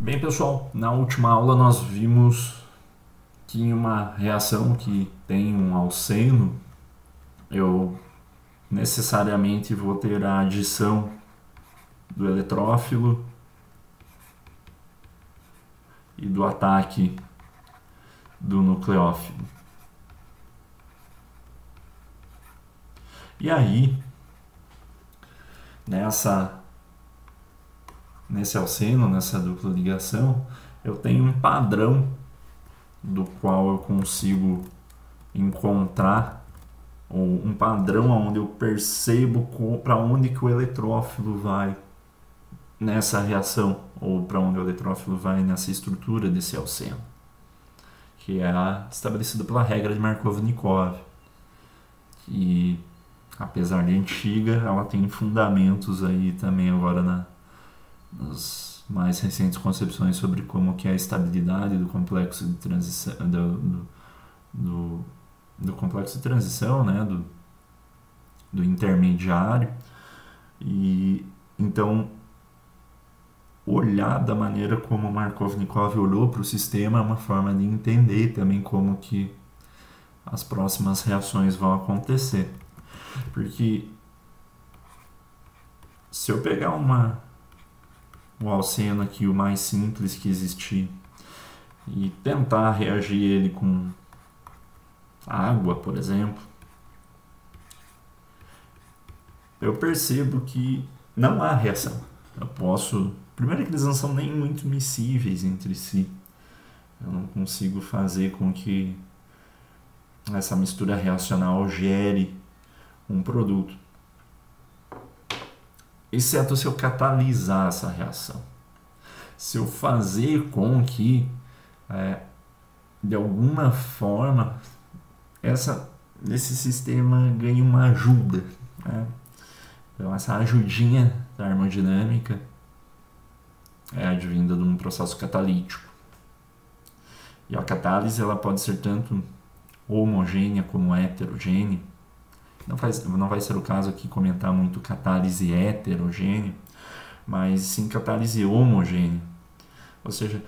Bem, pessoal, na última aula nós vimos que em uma reação que tem um alceno, eu necessariamente vou ter a adição do eletrófilo e do ataque do nucleófilo. E aí, nesse alceno, nessa dupla ligação, eu tenho um padrão do qual eu consigo encontrar ou um padrão onde eu percebo para onde que o eletrófilo vai nessa reação, ou para onde o eletrófilo vai nessa estrutura desse alceno, que é estabelecida pela regra de Markov-Nikov, que apesar de antiga, ela tem fundamentos aí também agora nas mais recentes concepções sobre como que é a estabilidade do complexo de transição, do complexo de transição, né, do intermediário. E então olhar da maneira como Markov-Nikov olhou para o sistema é uma forma de entender também como que as próximas reações vão acontecer. Porque se eu pegar o alceno aqui, o mais simples que existir, e tentar reagir ele com água, por exemplo, eu percebo que não há reação. Primeiro que eles não são nem muito miscíveis entre si. Eu não consigo fazer com que essa mistura reacional gere um produto. Exceto se eu catalisar essa reação. Se eu fazer com que, de alguma forma, esse sistema ganhe uma ajuda. Né? Então, essa ajudinha da termodinâmica é advinda de um processo catalítico. E a catálise ela pode ser tanto homogênea como heterogênea. Não vai ser o caso aqui comentar muito catálise heterogênea, mas sim catálise homogênea. Ou seja,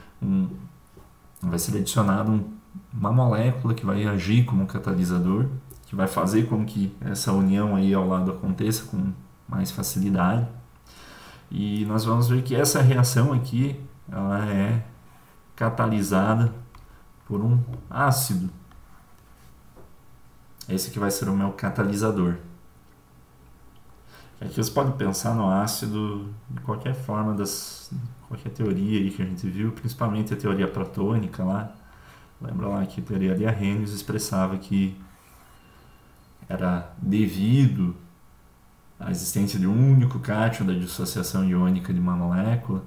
vai ser adicionado uma molécula que vai agir como catalisador, que vai fazer com que essa união aí ao lado aconteça com mais facilidade. E nós vamos ver que essa reação aqui ela é catalisada por um ácido. Esse que vai ser o meu catalisador. Aqui você pode pensar no ácido de qualquer forma, qualquer teoria aí que a gente viu, principalmente a teoria platônica lá. Lembra lá que a teoria de Arrhenius expressava que era devido à existência de um único cátion da dissociação iônica de uma molécula,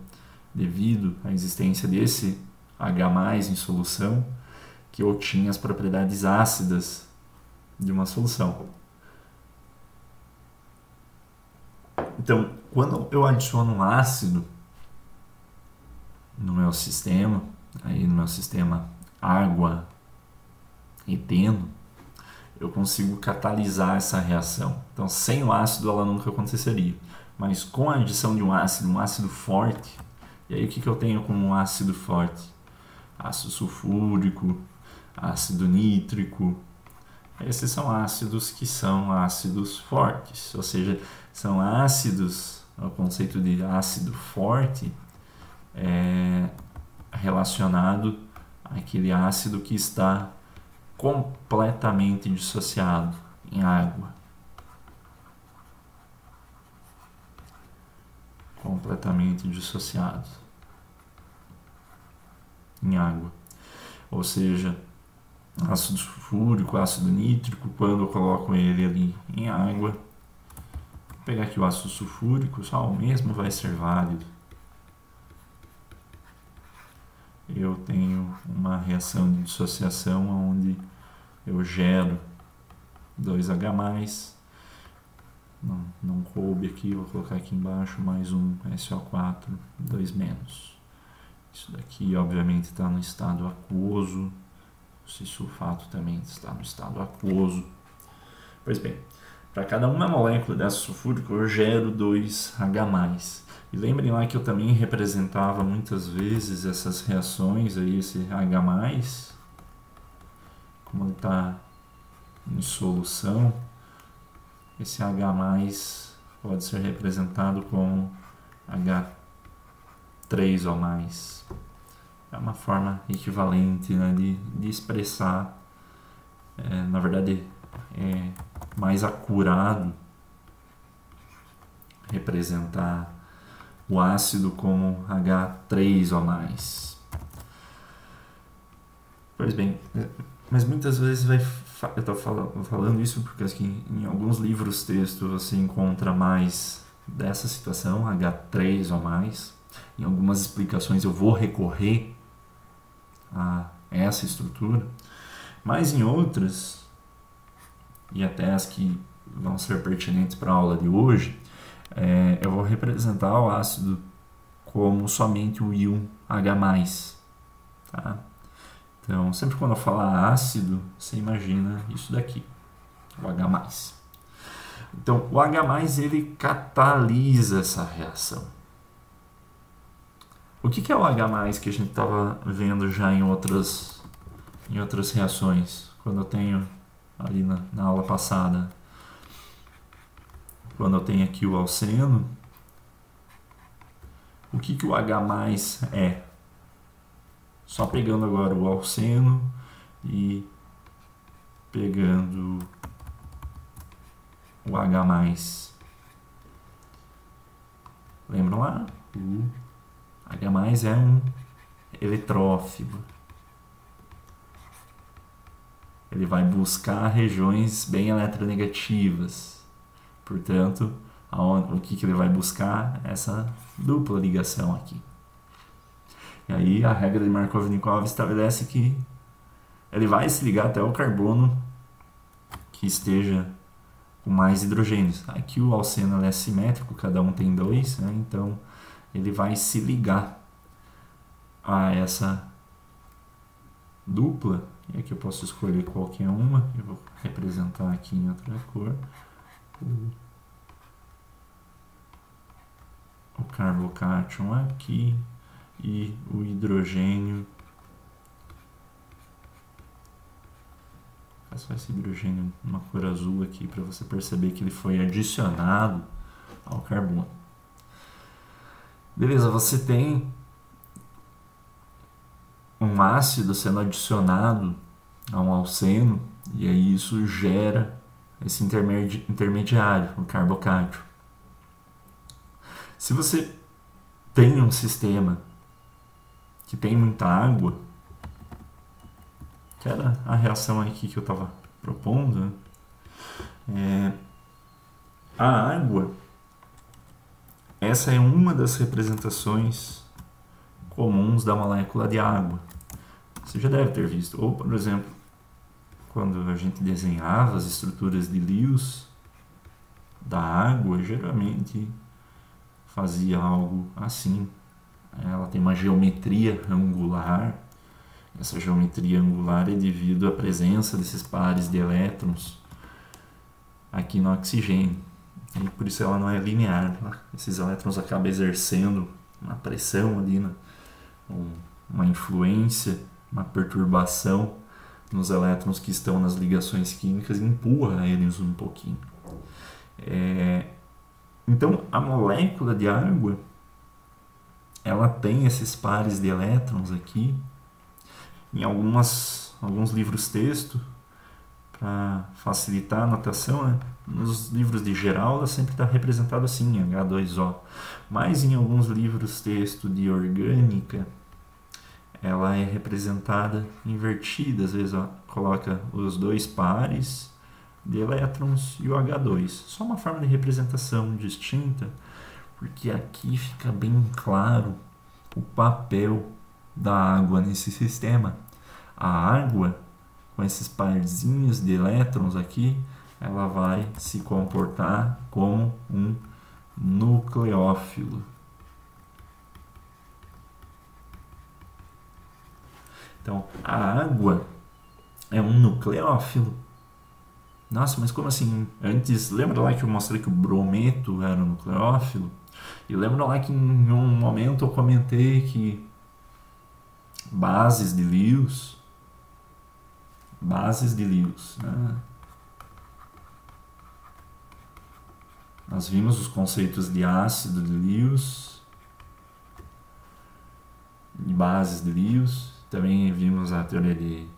devido à existência desse H+ em solução, que obtinha as propriedades ácidas de uma solução. Então, quando eu adiciono um ácido no meu sistema, aí no meu sistema água eteno, eu consigo catalisar essa reação. Então, sem o ácido ela nunca aconteceria. Mas com a adição de um ácido forte, e aí o que eu tenho como um ácido forte? Ácido sulfúrico, ácido nítrico. Esses são ácidos que são ácidos fortes, ou seja, são ácidos, o conceito de ácido forte é relacionado àquele ácido que está completamente dissociado em água. Completamente dissociado em água. Ou seja, ácido sulfúrico, ácido nítrico, quando eu coloco ele ali em água, vou pegar aqui o ácido sulfúrico, só o mesmo vai ser válido. Eu tenho uma reação de dissociação onde eu gero 2H+, não coube aqui, vou colocar aqui embaixo mais um SO4, 2-. Isso daqui obviamente está no estado aquoso, esse sulfato também está no estado aquoso. Pois bem, para cada uma molécula de ácido sulfúrico eu gero 2H+. E lembrem lá que eu também representava muitas vezes essas reações, aí, esse H+, como ele está em solução, esse H+, pode ser representado como H3O+. É uma forma equivalente, né, de expressar, na verdade, é mais acurado representar o ácido como H3O+. Pois bem, mas muitas vezes eu estou falando isso porque assim, em alguns livros texto você encontra mais dessa situação, H3O+. Em algumas explicações eu vou recorrer a essa estrutura, mas em outras, e até as que vão ser pertinentes para a aula de hoje, eu vou representar o ácido como somente o íon H+. Tá? Então, sempre quando eu falar ácido, você imagina isso daqui, o H+. Então, o H+, ele catalisa essa reação. O que é o H+, que a gente estava vendo já em outras reações? Quando eu tenho, ali na aula passada, quando eu tenho aqui o alceno, o que o H+ é? Só pegando agora o alceno e pegando o H+. Lembram lá? O H+ é um eletrófilo. Ele vai buscar regiões bem eletronegativas. Portanto, o que ele vai buscar? Essa dupla ligação aqui. E aí a regra de Markov-Nikov estabelece que ele vai se ligar até o carbono que esteja com mais hidrogênios. Aqui o alceno é simétrico, cada um tem 2, né? Então ele vai se ligar a essa dupla. E aqui eu posso escolher qualquer uma, eu vou representar aqui em outra cor. O carbocátion aqui e o hidrogênio. Faço esse hidrogênio numa cor azul aqui para você perceber que ele foi adicionado ao carbono. Beleza, você tem um ácido sendo adicionado a um alceno e aí isso gera esse intermediário, o carbocátion. Se você tem um sistema que tem muita água, que era a reação aqui que eu estava propondo, a água, essa é uma das representações comuns da molécula de água. Você já deve ter visto. Ou, por exemplo, quando a gente desenhava as estruturas de Lewis da água, geralmente fazia algo assim. Ela tem uma geometria angular. Essa geometria angular é devido à presença desses pares de elétrons aqui no oxigênio. E por isso ela não é linear. Esses elétrons acabam exercendo uma pressão ali, uma influência, uma perturbação nos elétrons que estão nas ligações químicas e empurra eles um pouquinho. Então, a molécula de água, ela tem esses pares de elétrons aqui. Em alguns livros texto, para facilitar a notação, né? Nos livros de geral ela sempre está representado assim, H2O. Mas em alguns livros texto de orgânica, ela é representada invertida. Às vezes coloca os dois pares de elétrons e o H2. Só uma forma de representação distinta, porque aqui fica bem claro o papel da água nesse sistema. A água, com esses parzinhos de elétrons aqui, ela vai se comportar como um nucleófilo. Então, a água é um nucleófilo. Nossa, mas como assim? Antes, lembra lá que eu mostrei que o brometo era um nucleófilo? E lembra lá que em um momento eu comentei que bases de Lewis, né? Nós vimos os conceitos de ácido de Lewis, de bases de Lewis, também vimos a teoria de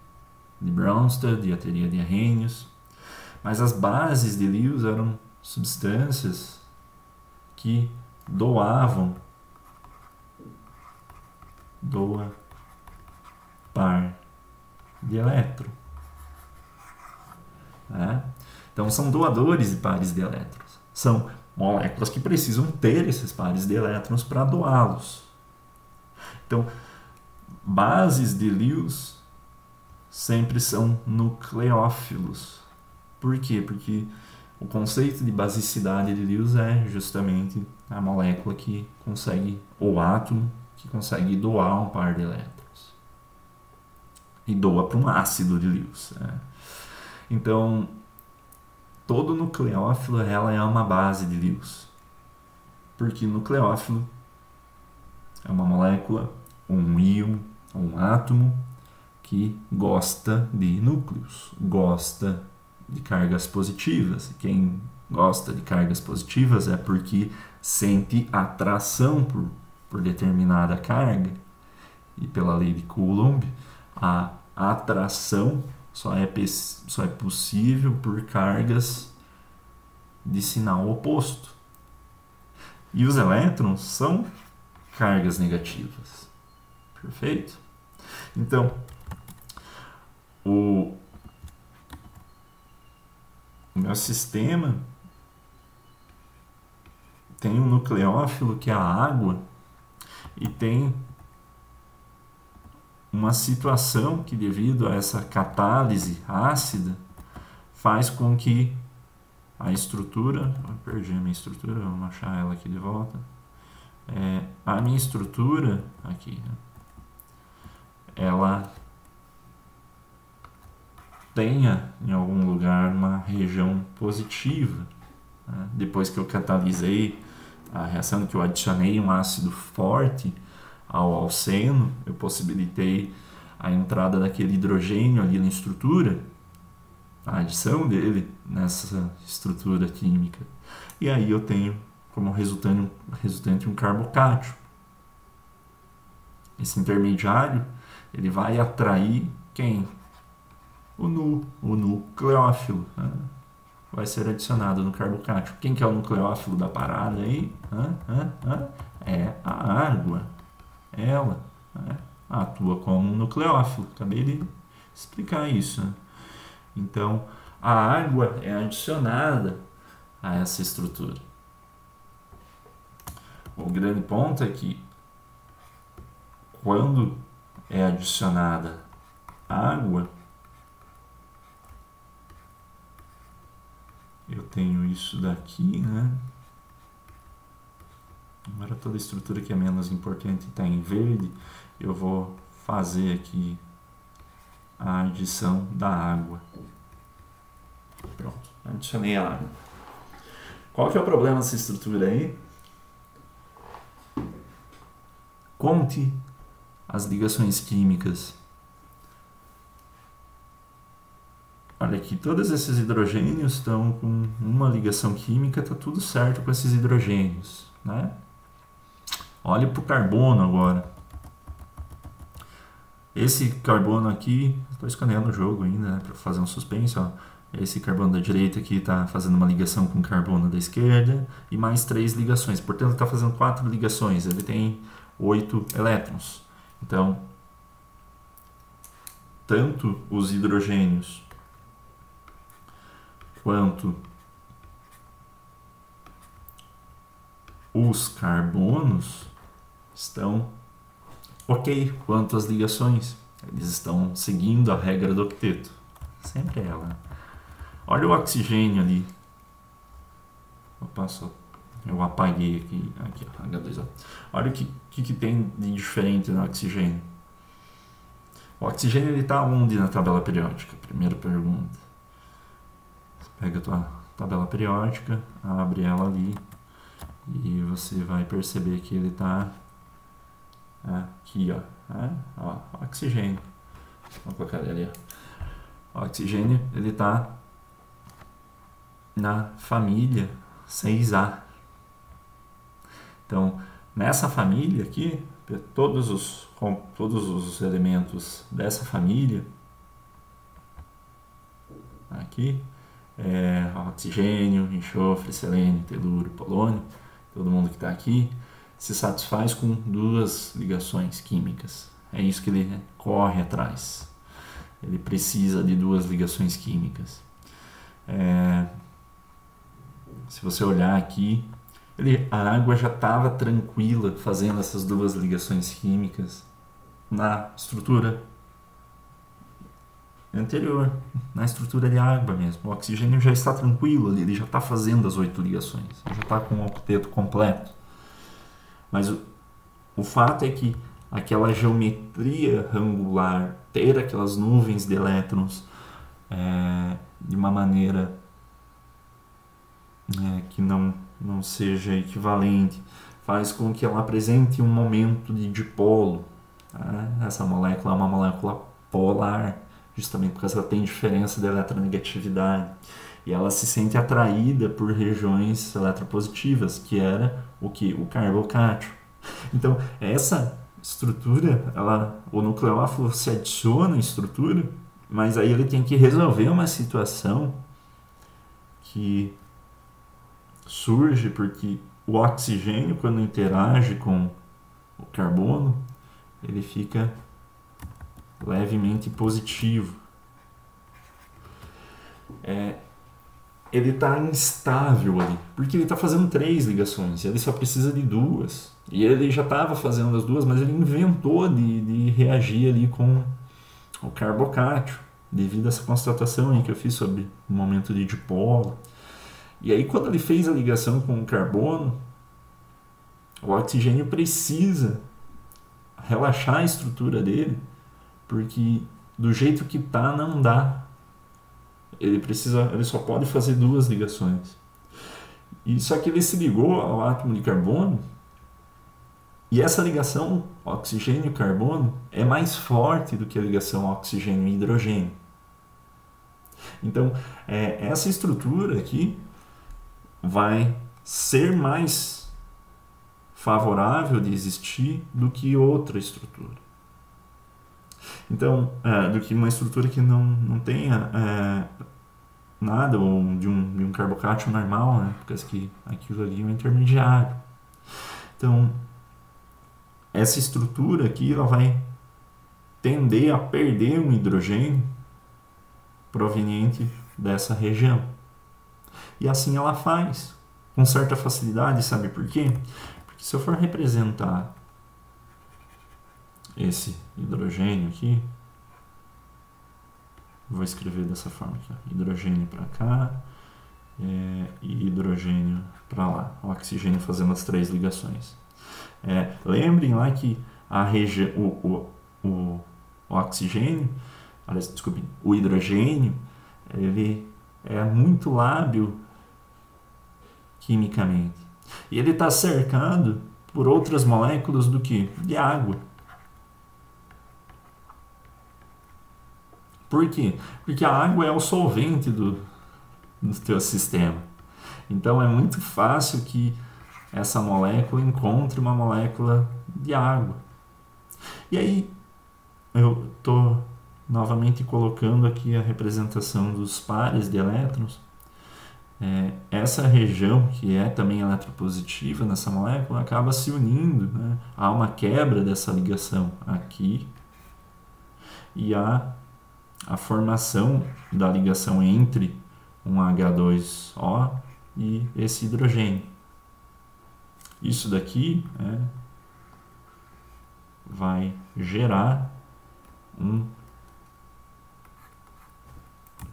Bronsted e a teoria de Arrhenius. Mas as bases de Lewis eram substâncias que doavam par de elétron, né? Então são doadores de pares de elétrons. São moléculas que precisam ter esses pares de elétrons para doá-los. Então, bases de Lewis sempre são nucleófilos. Por quê? Porque o conceito de basicidade de Lewis é justamente a molécula que consegue, ou átomo, que consegue doar um par de elétrons. E doa para um ácido de Lewis, né? Então, todo nucleófilo ela é uma base de Lewis. Porque nucleófilo é uma molécula, um íon, um átomo que gosta de núcleos, gosta de cargas positivas. Quem gosta de cargas positivas é porque sente atração por determinada carga. E pela lei de Coulomb, a atração só é possível por cargas de sinal oposto. E os elétrons são cargas negativas. Perfeito? Então, o meu sistema tem um nucleófilo que é a água e tem uma situação que, devido a essa catálise ácida, faz com que a estrutura... Eu perdi a minha estrutura, vamos achar ela aqui de volta. A minha estrutura aqui, né, ela tenha em algum lugar uma região positiva, né? Depois que eu catalisei a reação, que eu adicionei um ácido forte ao alceno, eu possibilitei a entrada daquele hidrogênio ali na estrutura, a adição dele nessa estrutura química. E aí eu tenho como resultante um carbocátio. Esse intermediário, ele vai atrair quem? O nucleófilo, né? Vai ser adicionado no carbocátio. Quem que é o nucleófilo da parada aí? É a água. Ela, né, atua como um nucleófilo. Acabei de explicar isso, né? Então, a água é adicionada a essa estrutura. O grande ponto é que quando é adicionada água, eu tenho isso daqui, né? Agora toda a estrutura que é menos importante está em verde. Eu vou fazer aqui a adição da água. Pronto, adicionei a água. Qual que é o problema dessa estrutura aí? Conte as ligações químicas. Olha aqui, todos esses hidrogênios estão com uma ligação química, está tudo certo com esses hidrogênios, né? Olhe para o carbono agora. Esse carbono aqui, estou escaneando o jogo ainda, né, para fazer um suspense, ó. Esse carbono da direita aqui está fazendo uma ligação com o carbono da esquerda e mais 3 ligações. Portanto, está fazendo 4 ligações. Ele tem 8 elétrons. Então, tanto os hidrogênios quanto os carbonos estão ok quanto às ligações. Eles estão seguindo a regra do octeto. Sempre é ela. Olha o oxigênio ali. Opa, eu apaguei aqui ó, H2O. Olha o que tem de diferente no oxigênio. O oxigênio está onde na tabela periódica? Primeira pergunta. Pega a tua tabela periódica, abre ela ali e você vai perceber que ele está aqui, ó, oxigênio. Vamos colocar ele ali, ó. O oxigênio, ele está na família 6A. Então, nessa família aqui, todos os elementos dessa família aqui, oxigênio, enxofre, selênio, telúrio, polônio, todo mundo que está aqui se satisfaz com duas ligações químicas. É isso que ele corre atrás. Ele precisa de duas ligações químicas. Se você olhar aqui, a água já estava tranquila fazendo essas duas ligações químicas na estrutura anterior, na estrutura de água mesmo. O oxigênio já está tranquilo ali, ele já está fazendo as 8 ligações, já está com o octeto completo. Mas o fato é que aquela geometria angular, ter aquelas nuvens de elétrons de uma maneira que não seja equivalente, faz com que ela apresente um momento de dipolo. Essa molécula é uma molécula polar, justamente porque ela tem diferença de eletronegatividade. E ela se sente atraída por regiões eletropositivas, que era o carbocátio. Então, essa estrutura, o nucleófilo se adiciona à estrutura, mas aí ele tem que resolver uma situação que surge porque o oxigênio, quando interage com o carbono, ele fica levemente positivo. Ele está instável ali, porque ele está fazendo 3 ligações, ele só precisa de 2. E ele já estava fazendo as 2, mas ele inventou de reagir ali com o carbocátio, devido a essa constatação aí que eu fiz sobre o momento de dipolo. E aí, quando ele fez a ligação com o carbono, o oxigênio precisa relaxar a estrutura dele, porque do jeito que está não dá. Ele só pode fazer 2 ligações. E só que ele se ligou ao átomo de carbono, e essa ligação oxigênio-carbono é mais forte do que a ligação oxigênio-hidrogênio. Então, essa estrutura aqui vai ser mais favorável de existir do que outra estrutura. Então, do que uma estrutura que não tenha nada, ou de um carbocátio normal, né? Porque que aquilo ali é um intermediário. Então, essa estrutura aqui ela vai tender a perder um hidrogênio proveniente dessa região. E assim ela faz, com certa facilidade, sabe por quê? Porque se eu for representar esse hidrogênio aqui, vou escrever dessa forma aqui, ó, hidrogênio para cá e hidrogênio para lá, o oxigênio fazendo as 3 ligações. Lembrem lá que o oxigênio, aliás, desculpem, o hidrogênio, ele é muito lábil quimicamente. E ele está cercado por outras moléculas do que? De água. Por quê? Porque a água é o solvente do teu sistema. Então é muito fácil que essa molécula encontre uma molécula de água. E aí eu estou novamente colocando aqui a representação dos pares de elétrons. Essa região, que é também eletropositiva nessa molécula, acaba se unindo, né? Há uma quebra dessa ligação aqui e há a formação da ligação entre um H2O e esse hidrogênio. Isso daqui vai gerar vou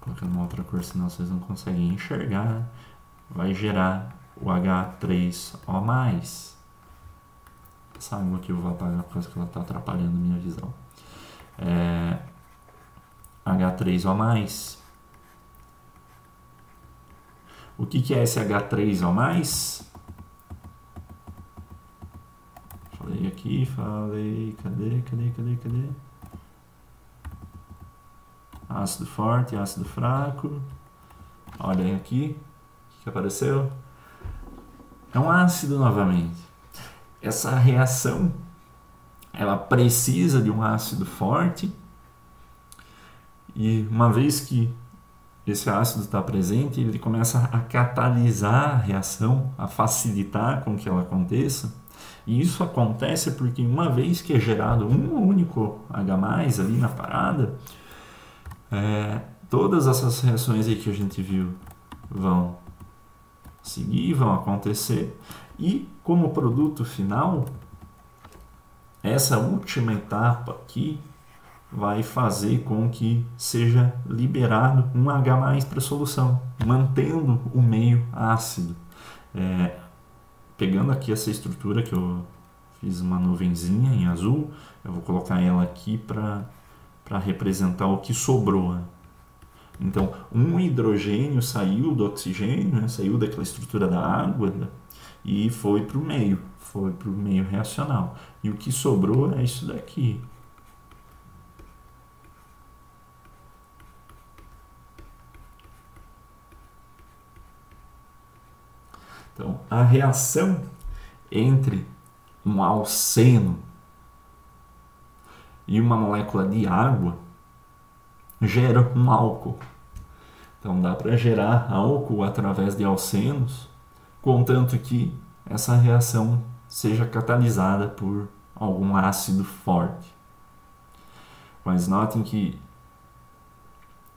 colocar numa outra cor, senão vocês não conseguem enxergar, né? Vai gerar o H3O+. Essa água aqui eu vou apagar por causa que ela está atrapalhando a minha visão. H3O+. O que é esse H3O+? Falei aqui, cadê? Ácido forte, ácido fraco. Olhem aqui, o que apareceu? É um ácido novamente. Essa reação, ela precisa de um ácido forte, e uma vez que esse ácido está presente, ele começa a catalisar a reação, a facilitar com que ela aconteça. E isso acontece porque uma vez que é gerado um único H+, ali na parada, todas essas reações aí que a gente viu vão seguir, vão acontecer, e como produto final, essa última etapa aqui vai fazer com que seja liberado um H+ para a solução, mantendo o meio ácido. Pegando aqui essa estrutura que eu fiz uma nuvenzinha em azul, eu vou colocar ela aqui para representar o que sobrou. Então, um hidrogênio saiu do oxigênio, né, saiu daquela estrutura da água, né, e foi para o meio reacional. E o que sobrou é isso daqui. Então, a reação entre um alceno e uma molécula de água gera um álcool. Então, dá para gerar álcool através de alcenos, contanto que essa reação seja catalisada por algum ácido forte. Mas notem que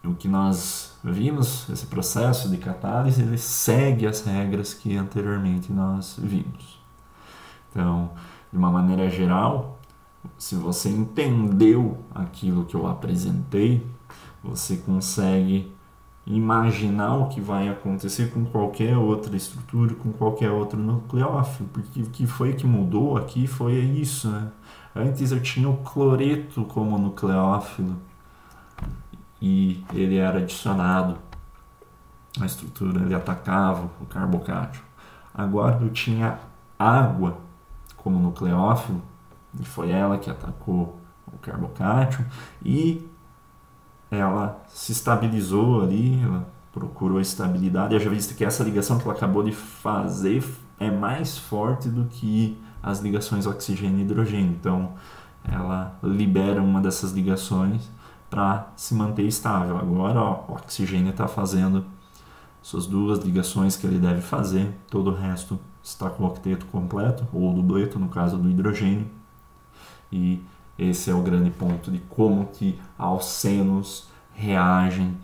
o que nós vimos, esse processo de catálise, ele segue as regras que anteriormente nós vimos. Então, de uma maneira geral, se você entendeu aquilo que eu apresentei, você consegue imaginar o que vai acontecer com qualquer outra estrutura, com qualquer outro nucleófilo, porque o que foi que mudou aqui foi isso, né? Antes eu tinha o cloreto como nucleófilo e ele era adicionado à estrutura, ele atacava o carbocátio. Agora eu tinha água como nucleófilo, e foi ela que atacou o carbocátio, e ela se estabilizou ali, ela procurou estabilidade, e já visto que essa ligação que ela acabou de fazer é mais forte do que as ligações oxigênio e hidrogênio. Então, ela libera uma dessas ligações para se manter estável. Agora, o oxigênio está fazendo suas duas ligações que ele deve fazer, todo o resto está com o octeto completo, ou dubleto, no caso do hidrogênio. E esse é o grande ponto de como que alcenos reagem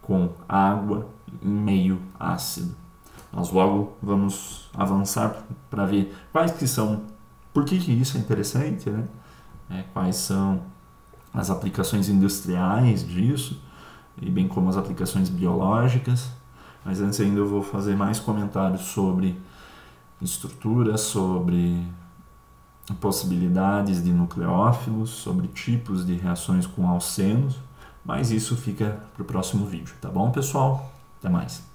com água em meio ácido. Nós logo vamos avançar para ver quais que são, por que isso é interessante, né? Quais são as aplicações industriais disso, e bem como as aplicações biológicas. Mas antes ainda eu vou fazer mais comentários sobre estrutura, sobre possibilidades de nucleófilos, sobre tipos de reações com alcenos, mas isso fica para o próximo vídeo, tá bom, pessoal? Até mais!